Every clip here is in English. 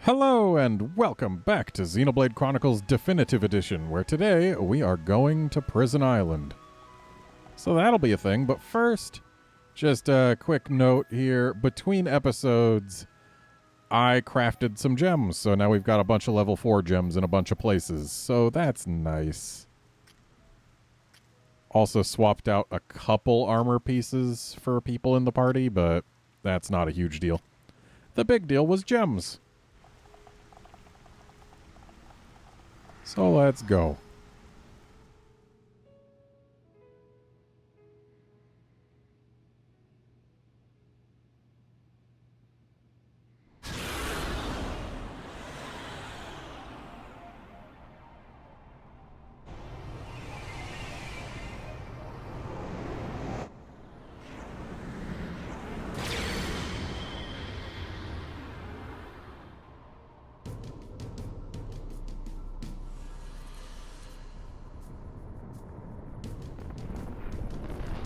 Hello and welcome back to Xenoblade Chronicles Definitive Edition, where today we are going to Prison Island. So that'll be a thing, but first, just a quick note here. Between episodes, I crafted some gems, so now we've got a bunch of level 4 gems in a bunch of places, so that's nice. Also swapped out a couple armor pieces for people in the party, but that's not a huge deal. The big deal was gems. So let's go.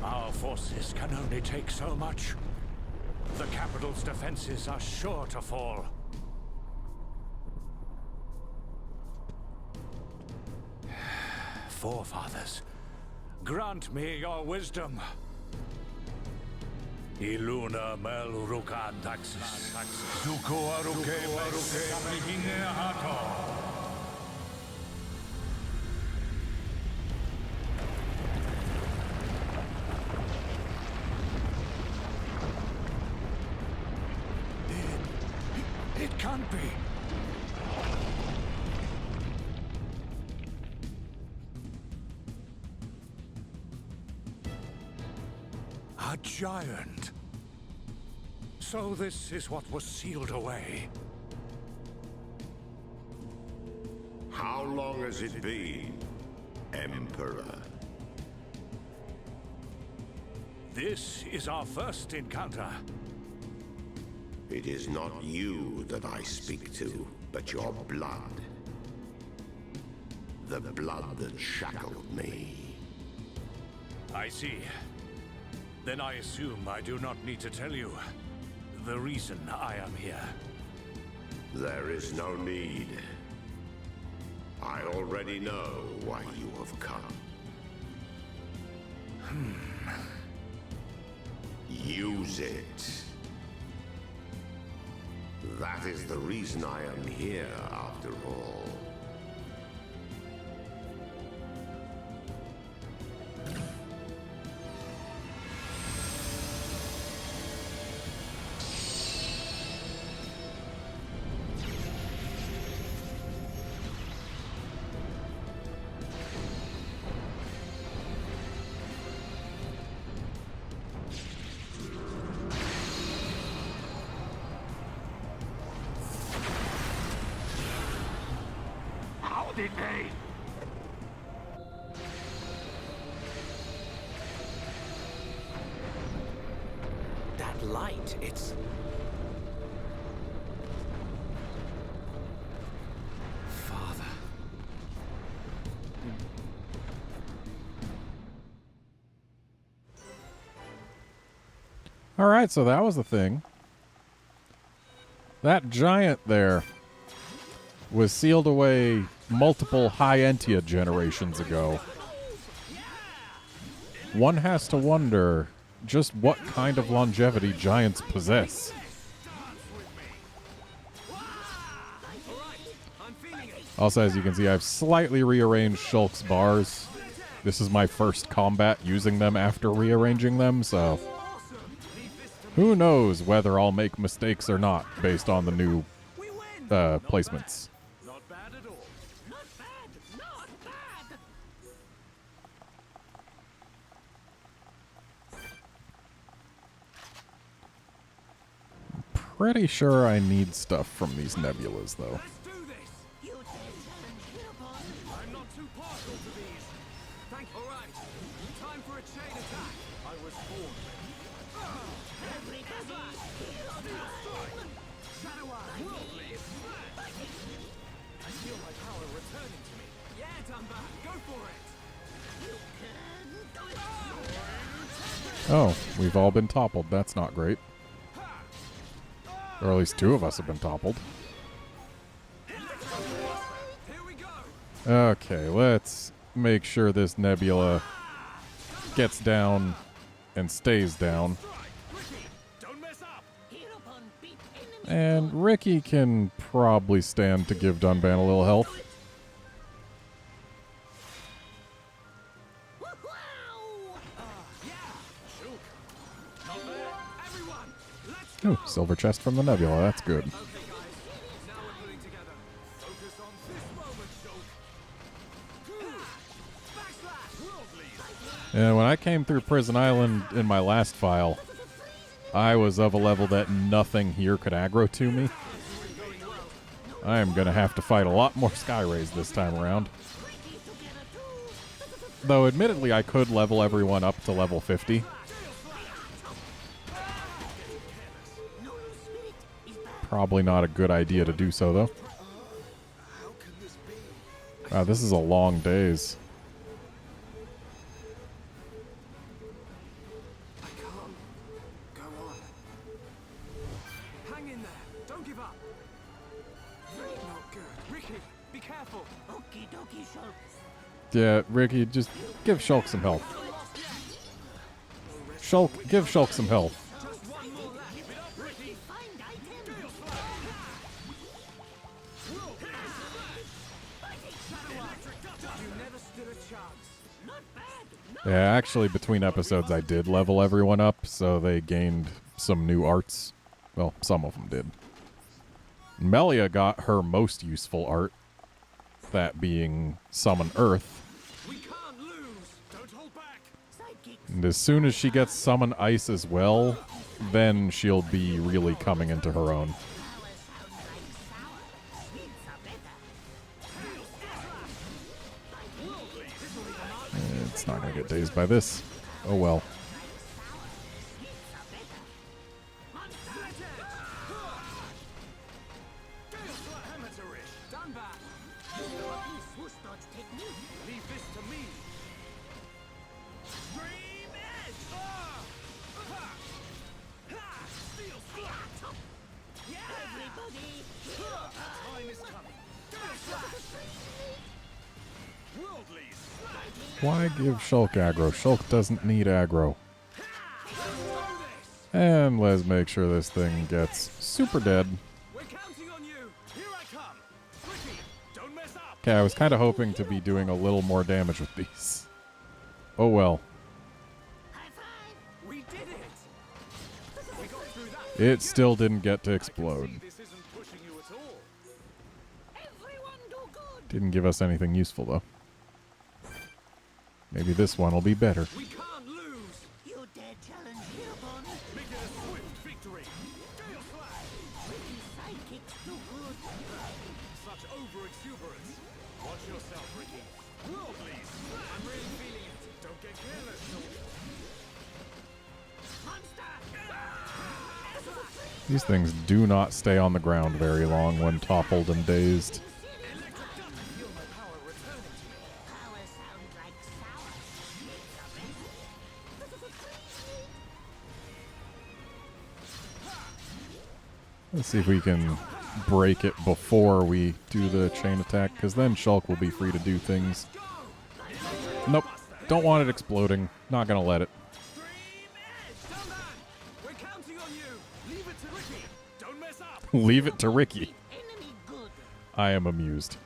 Our forces can only take so much. The capital's defenses are sure to fall. Forefathers, grant me your wisdom. Iluna mel rukan taxis. Zuko aruke mihine hato. It can't be. A giant. So this is what was sealed away. How long has it been, Emperor? This is our first encounter. It is not you that I speak to, but your blood. The blood that shackled me. I see. Then I assume I do not need to tell you the reason I am here. There is no need. I already know why you have come. Use it. That is the reason I am here, after all. Did they? That light, it's... Father. Alright, so that was the thing. That giant there was sealed away multiple high Entia generations ago. One has to wonder just what kind of longevity giants possess. Also, as you can see, I've slightly rearranged Shulk's bars. This is my first combat using them after rearranging them, so who knows whether I'll make mistakes or not based on the new placements. Pretty sure I need stuff from these nebulas, though. I'm not too partial to these. All right. Time for a chain attack. I was born. Shadow Eye. I feel my power returning to me. Yeah, I'm back. Go for it. Oh, we've all been toppled. That's not great. Or at least two of us have been toppled. Okay, let's make sure this nebula gets down and stays down. And Ricky can probably stand to give Dunban a little health. Ooh, silver chest from the nebula. That's good. And when I came through Prison Island in my last file, I was of a level that nothing here could aggro to me. I am going to have to fight a lot more Skyrays this time around. Though, admittedly, I could level everyone up to level 50. Probably not a good idea to do so, though. Wow, this is a long days. I can't go on. Hang in there. Don't give up. Not good. Ricky, be careful. Okie dokie, Shulk. Yeah, Ricky, just give Shulk some health. Shulk, give Shulk some health. Yeah, actually, between episodes, I did level everyone up, so they gained some new arts. Well, some of them did. Melia got her most useful art, that being Summon Earth. We can't lose. Don't hold back. And as soon as she gets Summon Ice as well, then she'll be really coming into her own. It's not going to get dazed by this. Oh well. Leave this to me. Dream Edge. Steel Slap. Everybody. Time is coming. Worldlies. Why give Shulk aggro? Shulk doesn't need aggro. And let's make sure this thing gets super dead. We're counting on you. Here I come. Ricky, don't mess up. Okay, I was kind of hoping to be doing a little more damage with these. Oh well. We did it. We got through that. It still didn't get to explode. This isn't pushing you at all. Everyone do good. Didn't give us anything useful though. Maybe this one will be better. We can't lose. You dare challenge here, Bond? Make it a swift victory. Gale Slash. Ricky's sidekicks do good. Such over-exuberance. Watch yourself, Ricky. Worldlies. I'm really feeling it. Don't get careless, Monster! These things do not stay on the ground very long when toppled and dazed. Feel my power returning to me. Power sounds like sour. Let's see if we can break it before we do the chain attack, because then Shulk will be free to do things. Nope. Don't want it exploding. Not gonna let it. We're counting on you. Leave it to Ricky. Don't mess up. Leave it to Ricky. Enemy good. I am amused.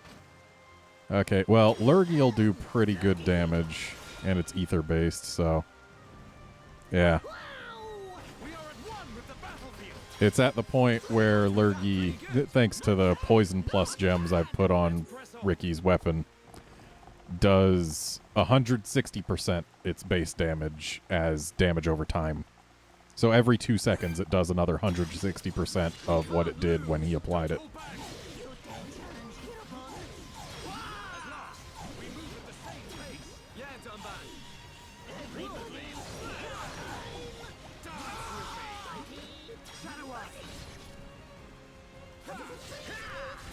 Okay, well, Lurgy will do pretty good damage, and it's ether-based, so... yeah. We are at one with the battlefield. It's at the point where Lurgy, thanks to the Poison Plus gems I've put on Ricky's weapon, does 160% its base damage as damage over time. So every 2 seconds it does another 160% of what it did when he applied it. You dare challenge here, Bond? We move at the same pace. Yeah, Dunban.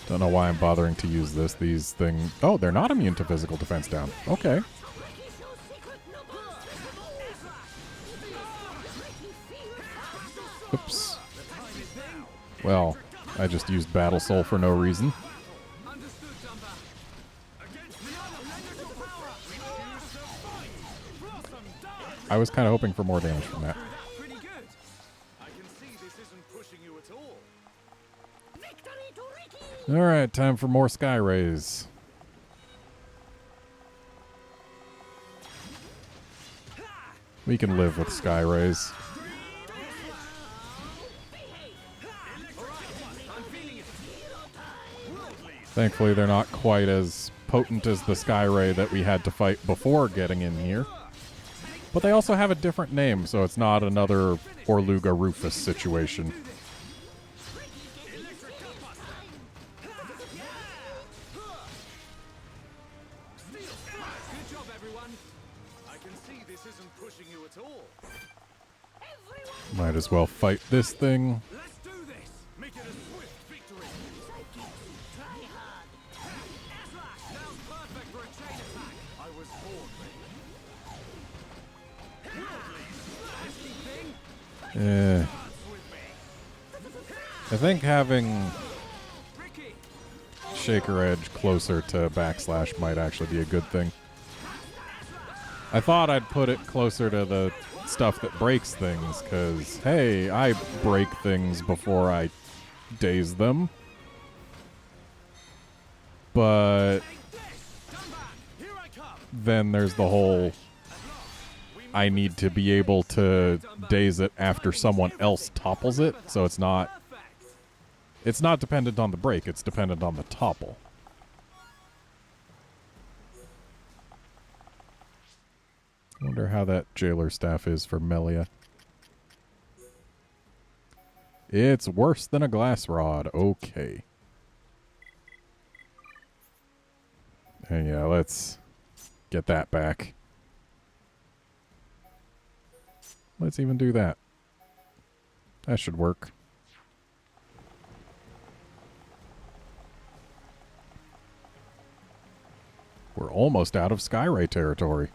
Don't know why I'm bothering to use this. These things... oh, they're not immune to physical defense down. Okay. Ricky shows secret nobles. Ricky feels Oops. Well, I just used Battle Soul for no reason. Understood, Dunban. Against I was kind of hoping for more damage from that. Pretty good. I can see this isn't pushing you at all. Victory to Ricky! All right, time for more Sky Rays. We can live with Sky Rays. Thankfully, they're not quite as potent as the Sky Ray that we had to fight before getting in here. But they also have a different name, so it's not another Orluga Rufus situation. Good job, everyone. I can see this isn't pushing you at all. Might as well fight this thing. Let's do this. Make it a swift victory. Try hard. Now's perfect for a chain attack. I was born ready. I think having Ricky, Shaker Edge closer to backslash might actually be a good thing. I thought I'd put it closer to the stuff that breaks things, because, hey, I break things before I daze them. But here I come. then there's the whole I need to be able to daze it after someone else topples it, so it's not dependent on the break, it's dependent on the topple. Wonder how that jailer staff is for Melia. It's worse than a glass rod. Okay. And yeah, let's get that back. Let's even do that. That should work. We're almost out of Skyray territory.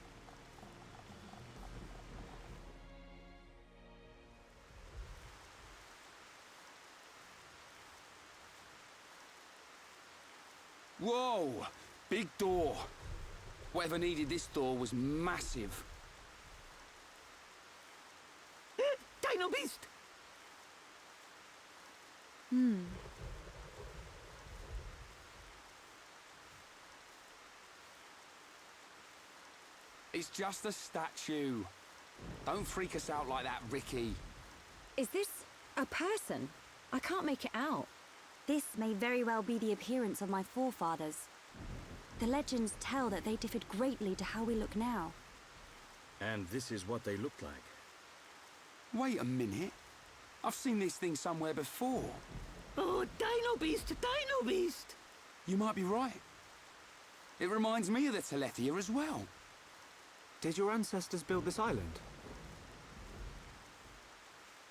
Whoa! Big door. Whatever needed this door was massive. Dino Beast! It's just a statue. Don't freak us out like that, Ricky. Is this a person? I can't make it out. This may very well be the appearance of my forefathers. The legends tell that they differed greatly to how we look now. And this is what they looked like. Wait a minute. I've seen this thing somewhere before. Oh, Dino Beast! Dino Beast! You might be right. It reminds me of the Telethia as well. Did your ancestors build this island?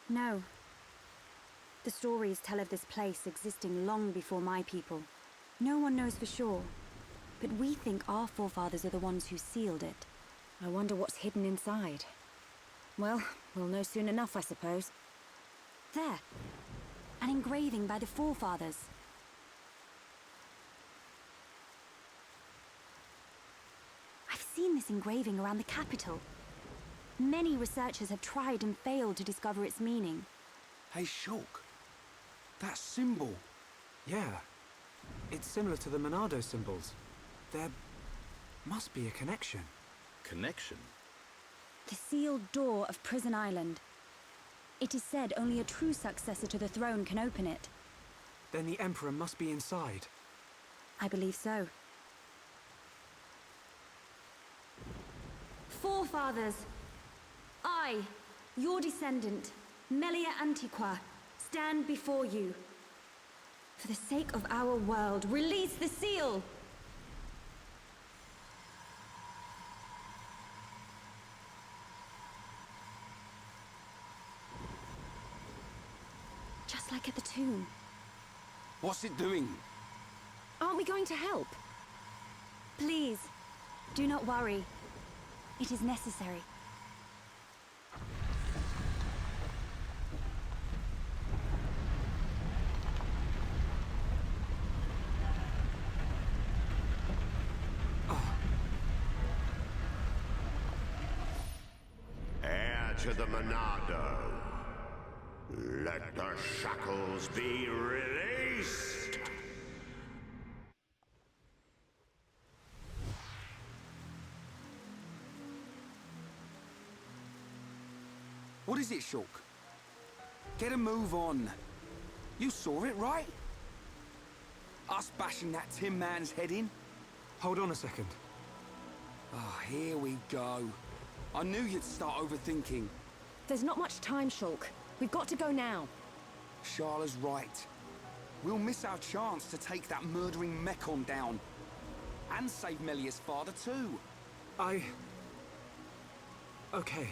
No. The stories tell of this place existing long before my people. No one knows for sure, but we think our forefathers are the ones who sealed it. I wonder what's hidden inside. Well, we'll know soon enough, I suppose. There. An engraving by the forefathers. I've seen this engraving around the capital. Many researchers have tried and failed to discover its meaning. Hey, Shulk. That symbol. Yeah. It's similar to the Monado symbols. There must be a connection. Connection? The sealed door of Prison Island. It is said only a true successor to the throne can open it. Then the Emperor must be inside. I believe so. Forefathers, I, your descendant, Melia Antiqua, stand before you. For the sake of our world, release the seal! Just like at the tomb. What's it doing? Aren't we going to help? Please, do not worry. It is necessary. to the Monado. Let the shackles be released! What is it, Shulk? Get a move on. You saw it, right? Us bashing that Tin Man's head in? Hold on a second. Ah, here we go. I knew you'd start overthinking. There's not much time, Shulk. We've got to go now. Sharla's right. We'll miss our chance to take that murdering Mechon down. And save Melia's father, too. Okay.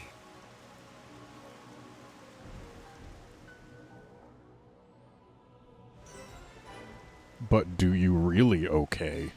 But do you really okay?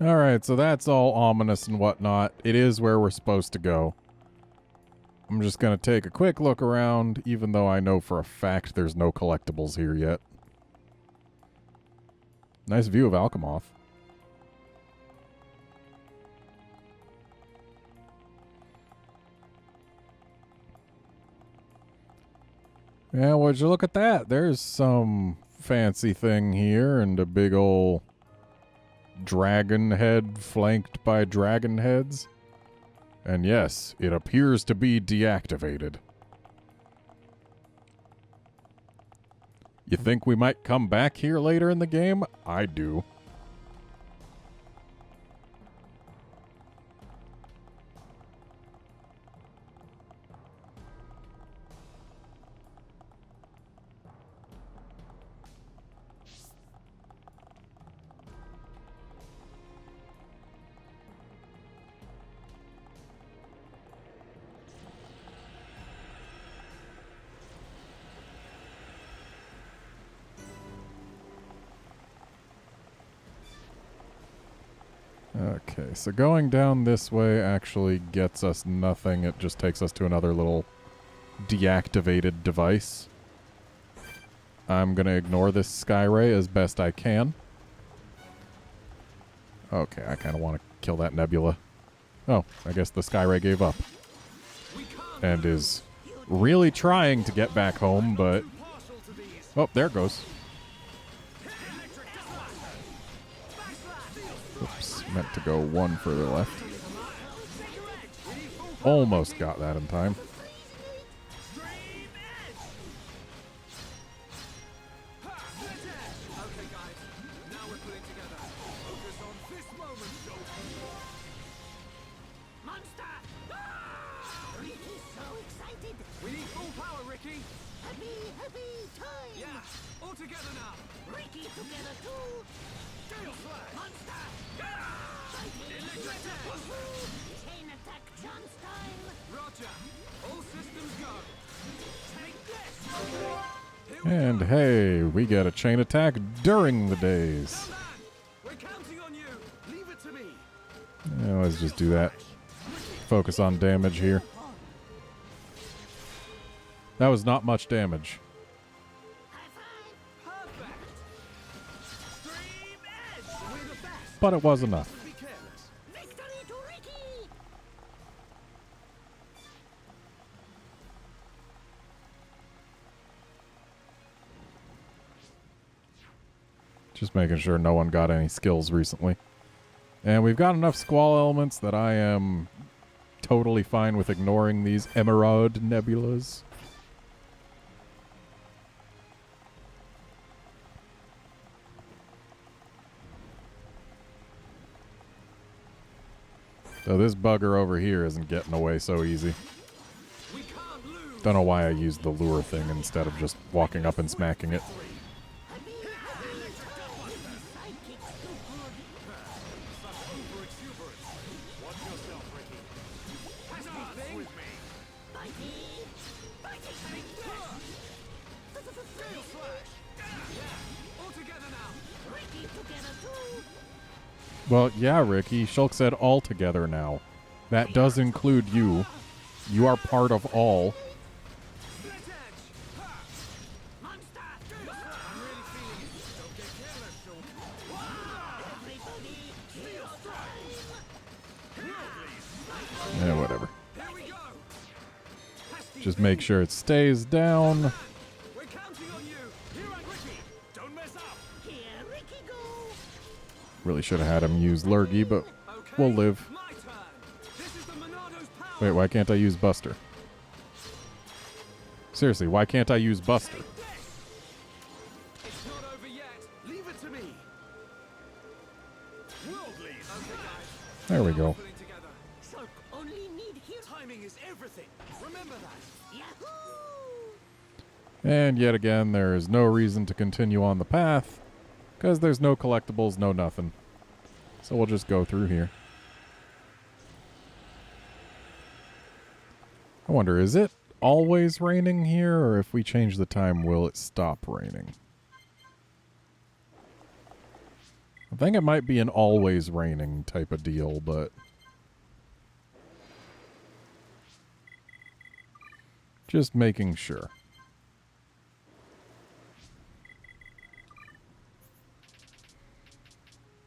Alright, so that's all ominous and whatnot. It is where we're supposed to go. I'm just going to take a quick look around, even though I know for a fact there's no collectibles here yet. Nice view of Alchemoth. Yeah, would you look at that? There's some fancy thing here and a big ol' dragon head flanked by dragon heads. And yes, it appears to be deactivated. You think we might come back here later in the game? I do. Okay, so going down this way actually gets us nothing. It just takes us to another little deactivated device. I'm going to ignore this sky ray as best I can. Okay, I kind of want to kill that nebula. Oh, I guess the sky ray gave up. And is really trying to get back home, but... Oh, there it goes. Oops, meant to go one further left. Almost got that in time. And hey, we get a chain attack during the days. We're counting on you. Leave it to me. Yeah, let's just do that. Focus on damage here. That was not much damage. But it was enough. Just making sure no one got any skills recently. And we've got enough squall elements that I am totally fine with ignoring these emerald nebulas. So this bugger over here isn't getting away so easy. Don't know why I used the lure thing instead of just walking up and smacking it. Well, yeah, Ricky. Shulk said all together now. That does include you. You are part of all. Split edge! Ha! Monster! I'm really feeling it. Don't get careless, Shulk. Everybody, Steel strike! Wildly! Yeah, whatever. Here we go! Pesky Just make sure it stays down. We're counting on you! Here and Ricky! Don't mess up! here, Ricky, go! Really should have had him use Lurgy, but Okay, we'll live. my turn! This is the Monado's power! Wait, why can't I use Buster? Seriously, why can't I use Buster? Take this! It's not over yet! Leave it to me! Worldly! Okay, guys. There we go. Pulling together. Shulk only need here. Timing is everything! Remember that! Yahoo! And yet again, there is no reason to continue on the path, because there's no collectibles, no nothing. So we'll just go through here. I wonder, is it always raining here, or if we change the time, will it stop raining? I think it might be an always raining type of deal, but just making sure.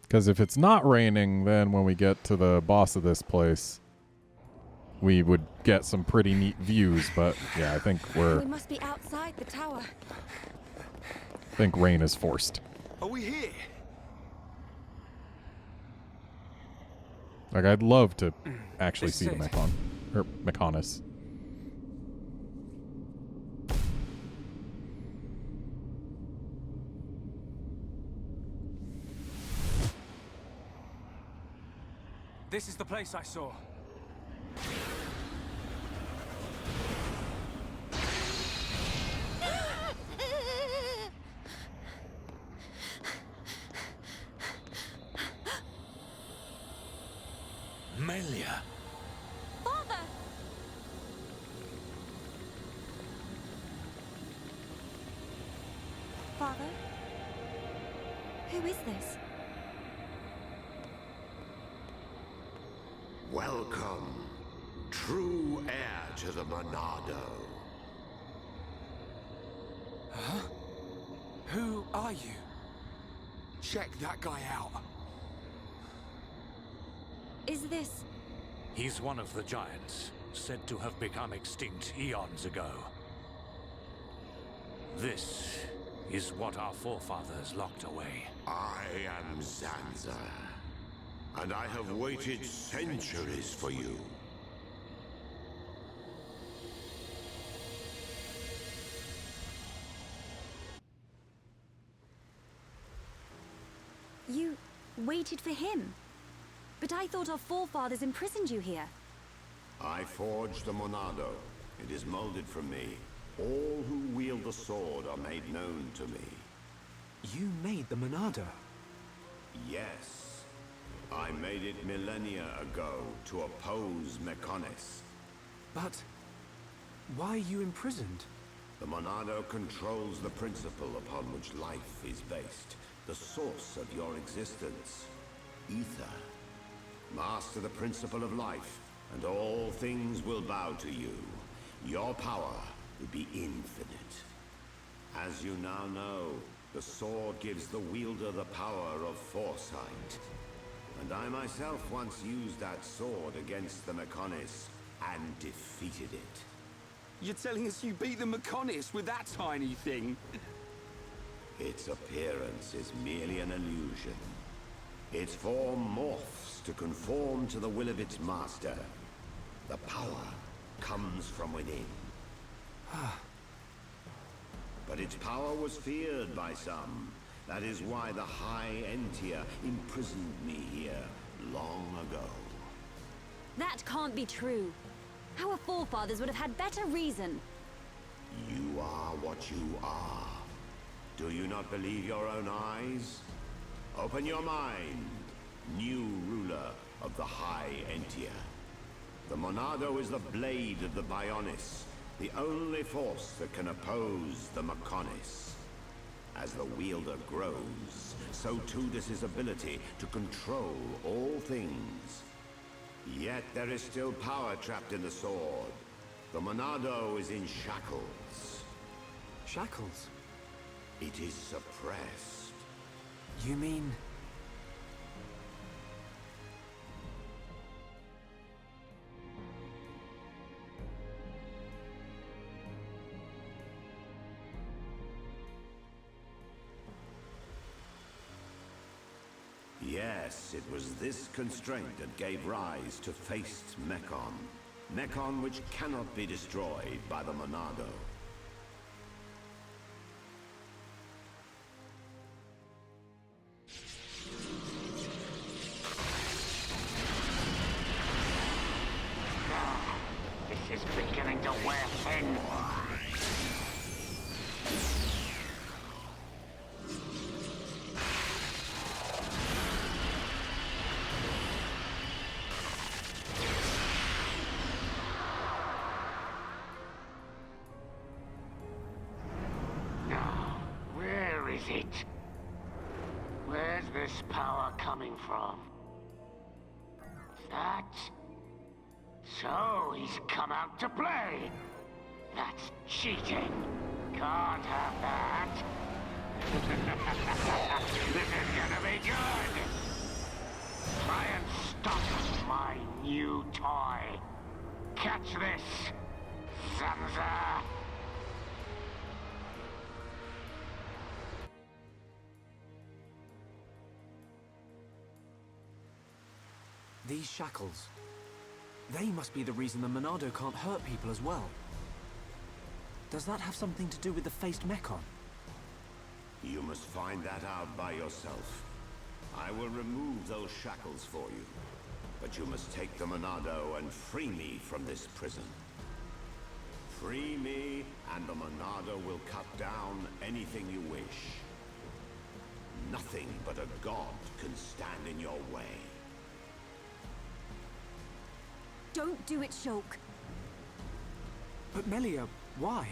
Because if it's not raining, then when we get to the boss of this place, we would get some pretty neat views, but yeah, I think We must be outside the tower. rain is forced. Are we here? Like, I'd love to actually This see the is it. Mechonis. This is the place I saw. Melia. Father! Father? Who is this? Welcome, true heir to the Monado. Who are you? Check that guy out. Is this... He's one of the giants, said to have become extinct eons ago. This is what our forefathers locked away. I am Zanza, and I have waited centuries for you. You waited for him? But I thought our forefathers imprisoned you here. I forged the Monado. It is molded from me. All who wield the sword are made known to me. You made the Monado. Yes. I made it millennia ago to oppose Mechonis. But why are you imprisoned? The Monado controls the principle upon which life is based. The source of your existence. Ether. Master the principle of life, and all things will bow to you. Your power will be infinite. As you now know, the sword gives the wielder the power of foresight. And I myself once used that sword against the Mechonis and defeated it. You're telling us you beat the Mechonis with that tiny thing? Its appearance is merely an illusion. Its form morphs to conform to the will of its master. The power comes from within. But its power was feared by some. That is why the High Entia imprisoned me here long ago. That can't be true. Our forefathers would have had better reason. You are what you are. Do you not believe your own eyes? Open your mind, new ruler of the High Entia. The Monado is the blade of the Bionis, the only force that can oppose the Mechonis. As the wielder grows, so too does his ability to control all things. Yet there is still power trapped in the sword. The Monado is in shackles. Shackles? It is suppressed. You mean... Yes, it was this constraint that gave rise to Faced Mechon. Mechon which cannot be destroyed by the Monado. This is beginning to wear thin. Is it? Where's this power coming from? That? So he's come out to play. That's cheating. Can't have that. This is gonna be good. Try and stop my new toy. Catch this, Zanza. These shackles... They must be the reason the Monado can't hurt people as well. Does that have something to do with the Faced Mechon? You must find that out by yourself. I will remove those shackles for you. But you must take the Monado and free me from this prison. Free me, and the Monado will cut down anything you wish. Nothing but a god can stand in your way. Don't do it, Shulk. But Melia, why?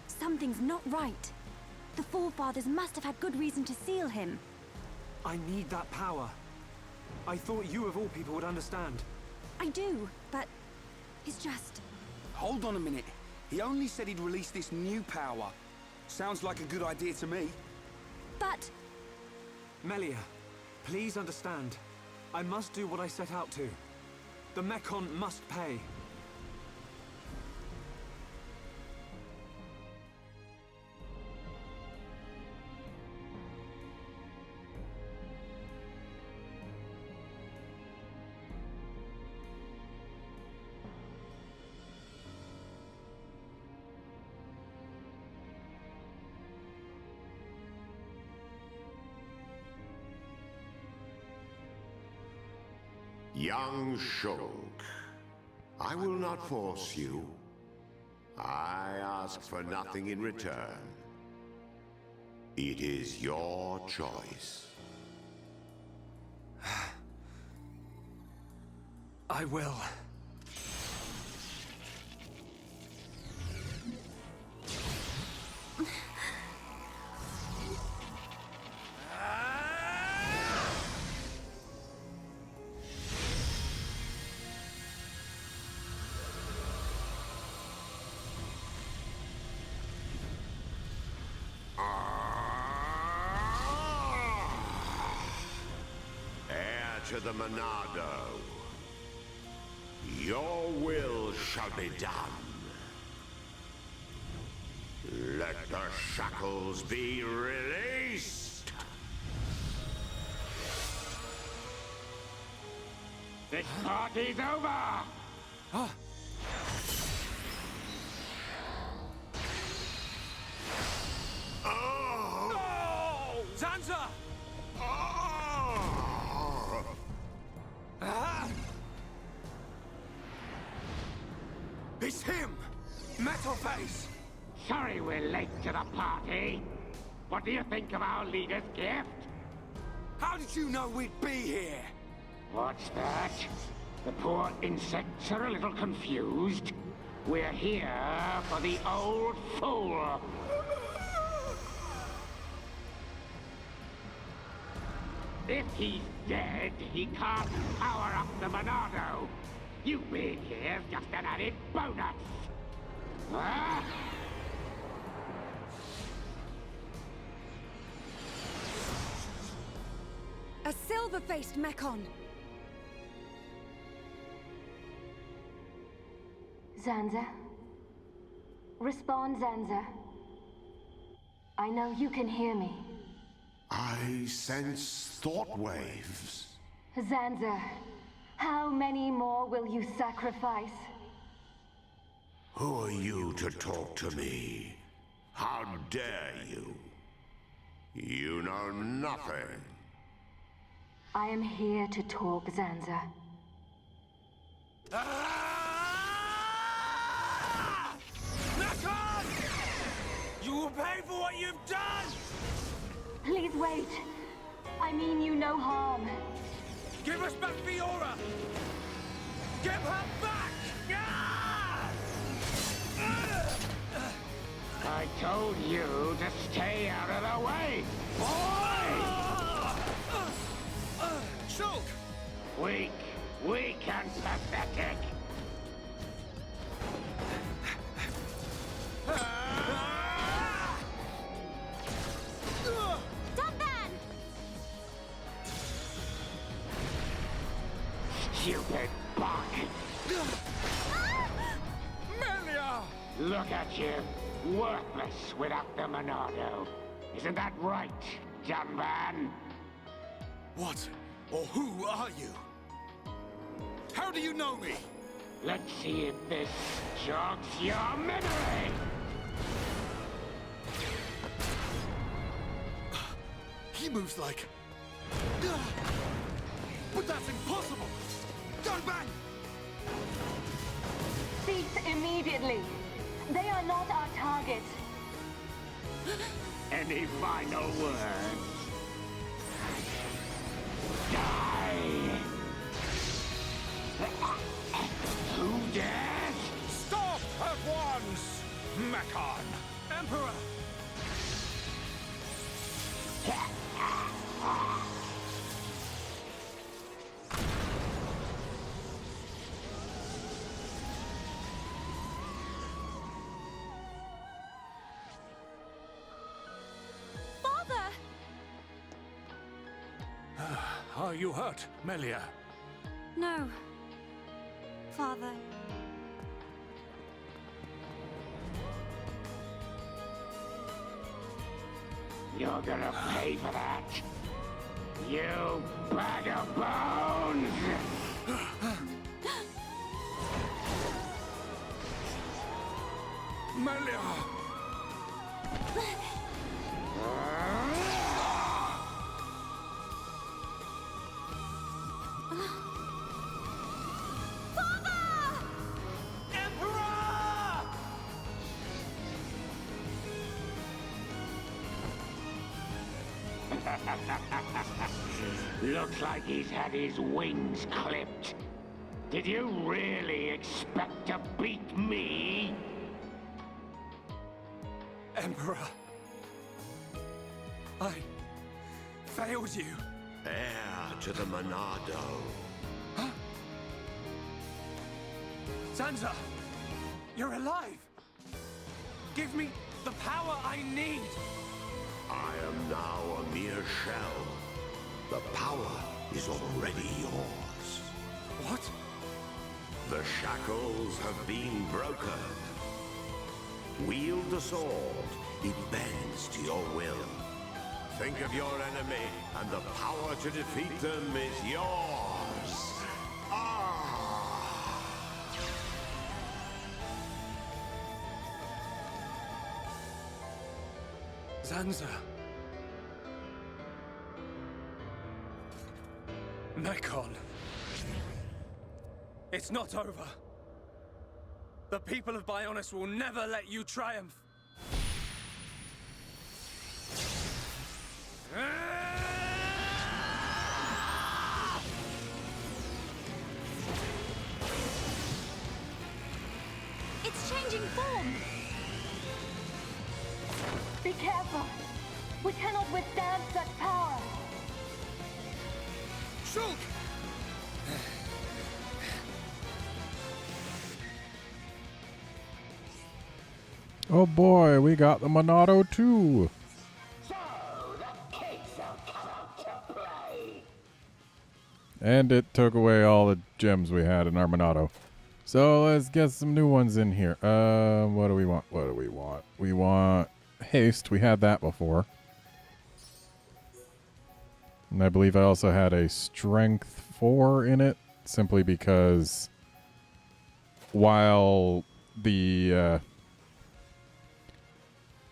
Something's not right. The Forefathers must have had good reason to seal him. I need that power. I thought you of all people would understand. I do, but it's just... Hold on a minute. He only said he'd release this new power. Sounds like a good idea to me. But... Melia, please understand. I must do what I set out to. The Mechon must pay. Young Shulk, I will not force you. I ask for nothing in return. It is your choice. I will. To the Monado. Your will shall be done. Let the shackles be released. This party's over! No! Zanza! It's him! Metal Face! Sorry we're late to the party. What do you think of our leader's gift? How did you know we'd be here? What's that? The poor insects are a little confused. We're here for the old fool. If he's dead, he can't power up the Monado. You being here's just an added bonus. Huh? A silver-faced Mechon! Zanza? Respond, Zanza. I know you can hear me. I sense thought waves. Zanza, how many more will you sacrifice? Who are you to talk to me? How dare you? You know nothing. I am here to talk, Zanza. Mechon! You will pay for what you've done! Please wait. I mean you no harm. Give us back Fiora! Give her back! I told you to stay out of the way, boy! Shulk! Weak and pathetic. Dunban! Stupid buck. Melia! Look at you, worthless without the Monado. Isn't that right, Dunban? What or who are you? How do you know me? Let's see if this jogs your memory. He moves like... But that's impossible! Dunban! Cease immediately. They are not our target. Any final words? Die! Who dares? Stop at once, Mechon! Emperor! Father! Are you hurt, Melia? No. Father. You're gonna pay for that. You bag of bones! Melia! Looks like he's had his wings clipped. Did you really expect to beat me? Emperor... I... failed you. Heir to the Monado. Huh? Zanza! You're alive! Give me the power I need! I am now a mere shell. The power is already yours. What? The shackles have been broken. Wield the sword. It bends to your will. Think of your enemy, and the power to defeat them is yours. Zanza. Mechon. It's not over. The people of Bionis will never let you triumph. It's changing form! Be careful. We cannot withstand such power. Shulk! Oh boy, we got the Monado too. So, the kids have come out to play. And it took away all the gems we had in our Monado. So let's get some new ones in here. What do we want? What do we want? We want haste. We had that before. And I believe I also had a strength 4 in it, simply because while the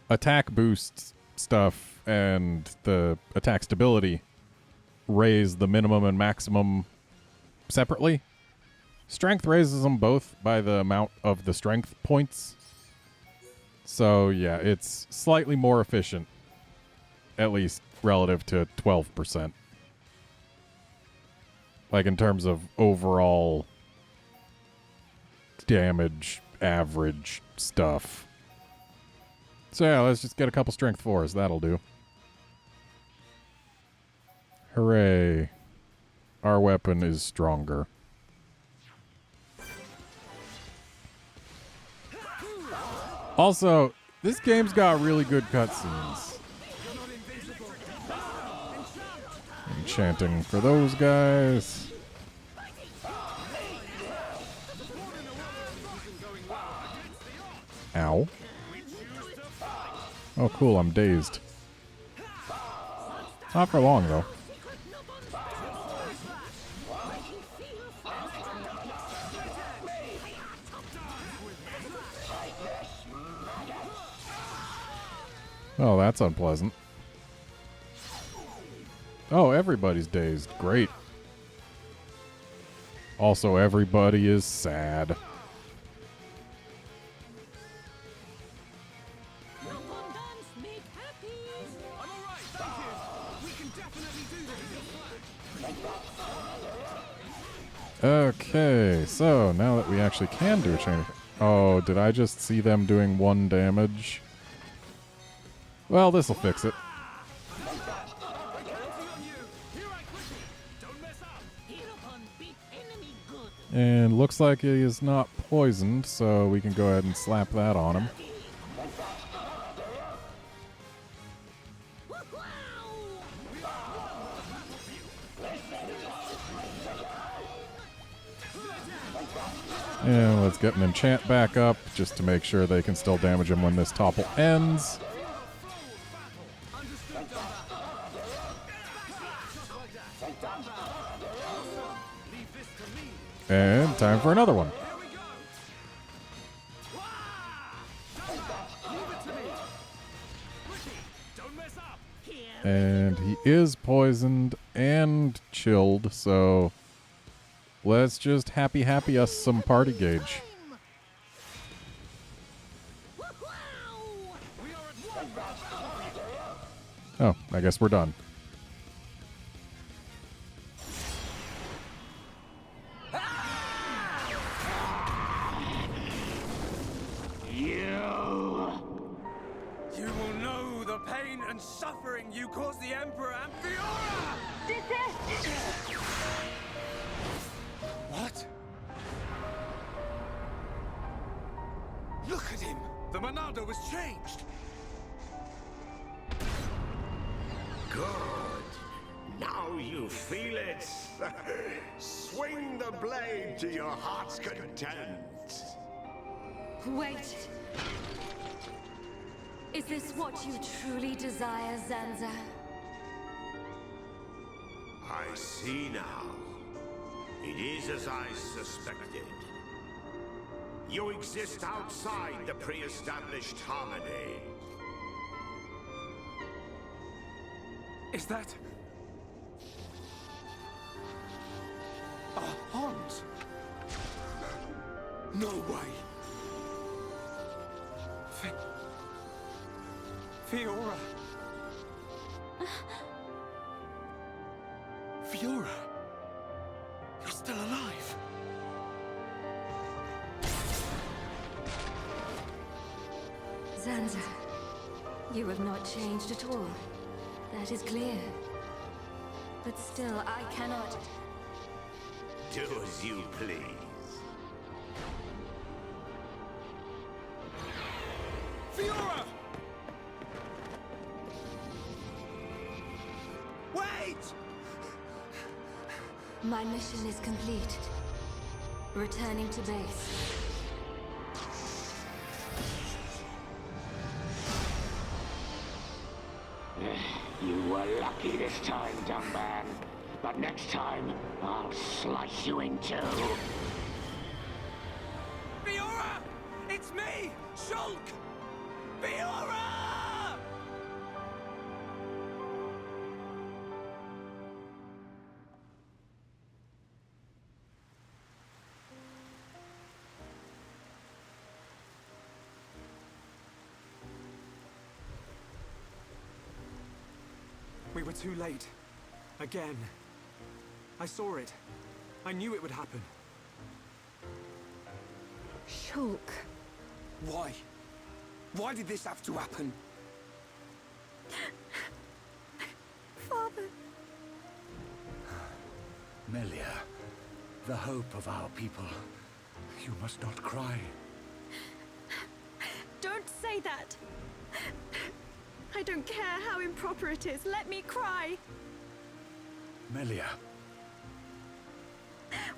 attack boost stuff and the attack stability raise the minimum and maximum separately, strength raises them both by the amount of the strength points. So yeah, it's slightly more efficient, at least relative to 12%. Like in terms of overall damage average stuff. So yeah, let's just get a couple strength 4s. That'll do. Hooray. Our weapon is stronger. Also, this game's got really good cutscenes. Enchanting for those guys. Ow. Oh, cool, I'm dazed. Not for long, though. Oh, that's unpleasant. Oh, everybody's dazed. Great. Also, everybody is sad. Okay, so now that we actually can do a chain of... Oh, did I just see them doing 1 damage? Well, this'll fix it. And looks like he is not poisoned, so we can go ahead and slap that on him. And let's get an enchant back up, just to make sure they can still damage him when this topple ends. And time for another one. And he is poisoned and chilled, so let's just happy us some party gauge. Oh, I guess we're done. You will know the pain and suffering you caused the Emperor and Fiora! Desist! What? Look at him! The Monado was changed! Good. Now you feel it. Swing the blade to your heart's content. Wait. Is this what you truly desire, Zanza? I see now. It is as I suspected. You exist outside the pre-established harmony. Is that... a haunt? No way. Fiora. Fiora. You're still alive. Zanza, you have not changed at all. That is clear. But still, I cannot. Do as you please. Fiora! Wait! My mission is complete. Returning to base. You were lucky this time, dumb man. But next time, I'll slice you in two. Fiora! It's me! Shulk! Fiora! We were too late. Again. I saw it. I knew it would happen. Shulk. Why? Why did this have to happen? Father. Melia, the hope of our people. You must not cry. Don't say that. I don't care how improper it is. Let me cry. Melia.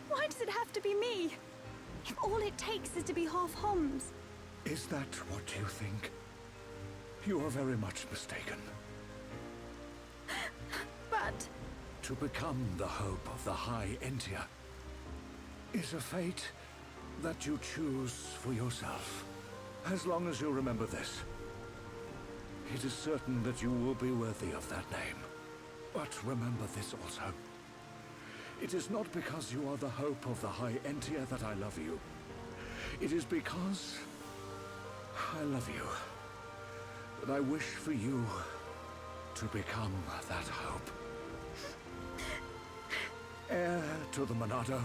Why does it have to be me? If all it takes is to be half Homs. Is that what you think? You are very much mistaken. But... To become the hope of the High Entia is a fate that you choose for yourself. As long as you remember this, it is certain that you will be worthy of that name. But remember this also. It is not because you are the hope of the High Entia that I love you. It is because I love you. That I wish for you to become that hope. Heir to the Monado,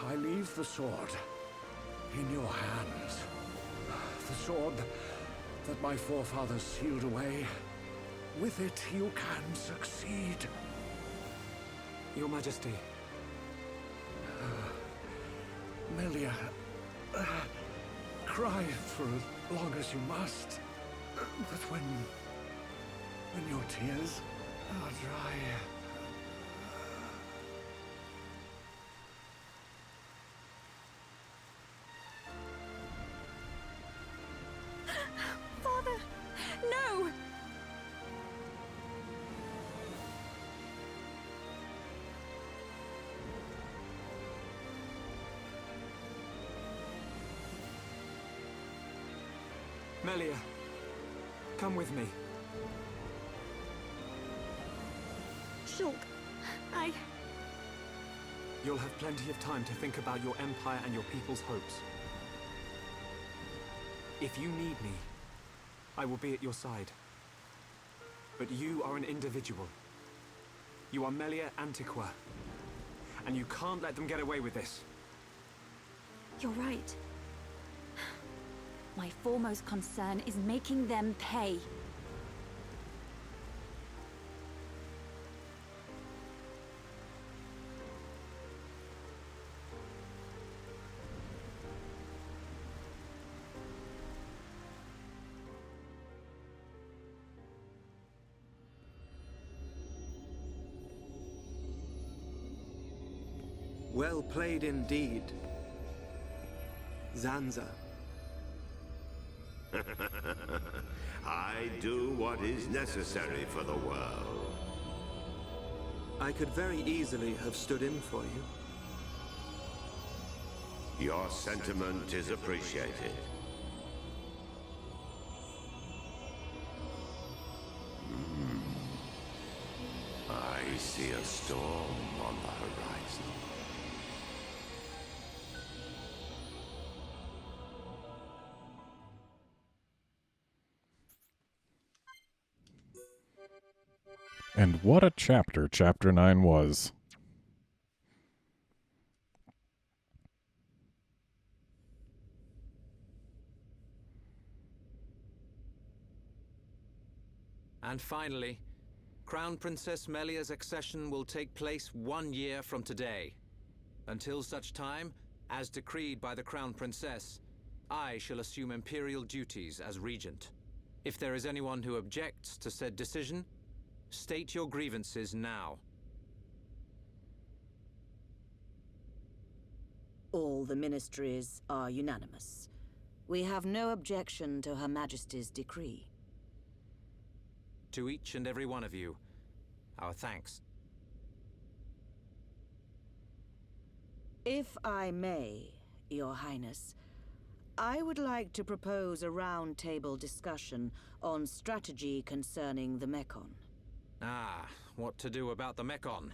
I leave the sword in your hands. The sword that my forefathers sealed away. With it, you can succeed. Your Majesty. Melia, cry for as long as you must. But when your tears are dry... Father, no! Melia, come with me. Shulk, You'll have plenty of time to think about your empire and your people's hopes. If you need me, I will be at your side. But you are an individual. You are Melia Antiqua. And you can't let them get away with this. You're right. My foremost concern is making them pay. Well played indeed, Zanza. I do what is necessary for the world. I could very easily have stood in for you. Your sentiment is appreciated. I see a storm on the horizon. And what a chapter Chapter 9 was. And finally, Crown Princess Melia's accession will take place 1 year from today. Until such time, as decreed by the Crown Princess, I shall assume imperial duties as regent. If there is anyone who objects to said decision, state your grievances now. All the ministries are unanimous. We have no objection to Her Majesty's decree. To each and every one of you, our thanks. If I may, Your Highness, I would like to propose a round-table discussion on strategy concerning the Mekon. Ah, what to do about the Mekon?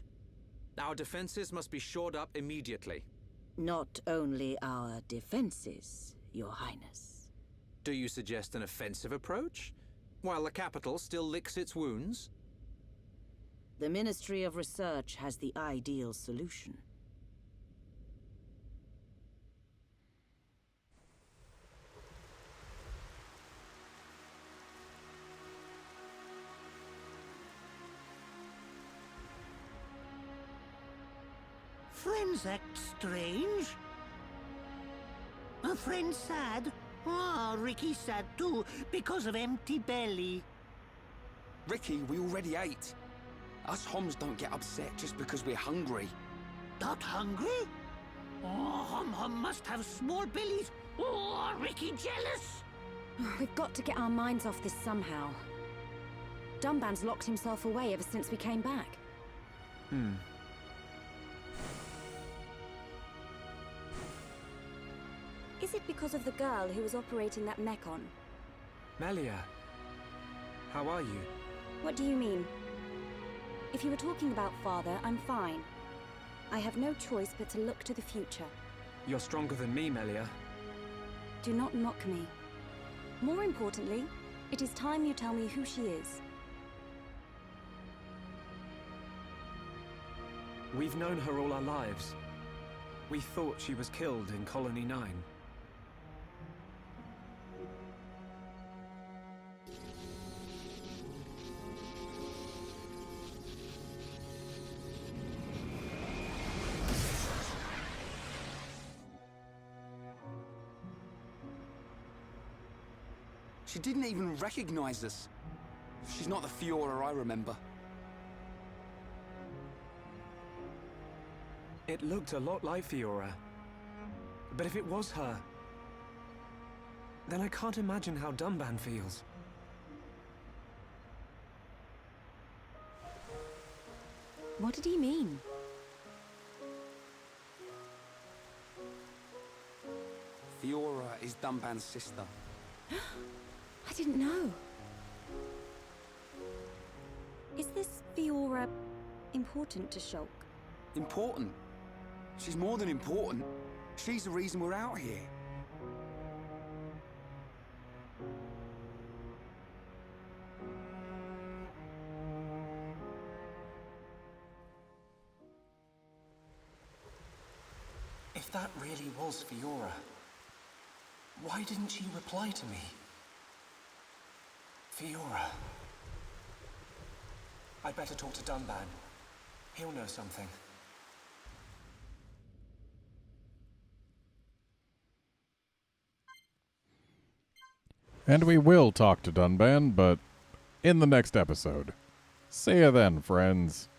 Our defenses must be shored up immediately. Not only our defenses, Your Highness. Do you suggest an offensive approach, while the capital still licks its wounds? The Ministry of Research has the ideal solution. Friends act strange. A friend sad? Ah, Ricky's sad too, because of empty belly. Ricky, we already ate. Us Homs don't get upset just because we're hungry. Not hungry? Oh, Hom must have small bellies. Oh, Ricky jealous. We've got to get our minds off this somehow. Dunban's locked himself away ever since we came back. Is it because of the girl who was operating that Mekon? Melia, how are you? What do you mean? If you were talking about father, I'm fine. I have no choice but to look to the future. You're stronger than me, Melia. Do not mock me. More importantly, it is time you tell me who she is. We've known her all our lives. We thought she was killed in Colony 9. She didn't even recognize us. She's not the Fiora I remember. It looked a lot like Fiora. But if it was her, then I can't imagine how Dunban feels. What did he mean? Fiora is Dunban's sister. I didn't know. Is this Fiora important to Shulk? Important? She's more than important. She's the reason we're out here. If that really was Fiora, why didn't she reply to me? Fiora. I'd better talk to Dunban. He'll know something. And we will talk to Dunban, but in the next episode. See ya then, friends.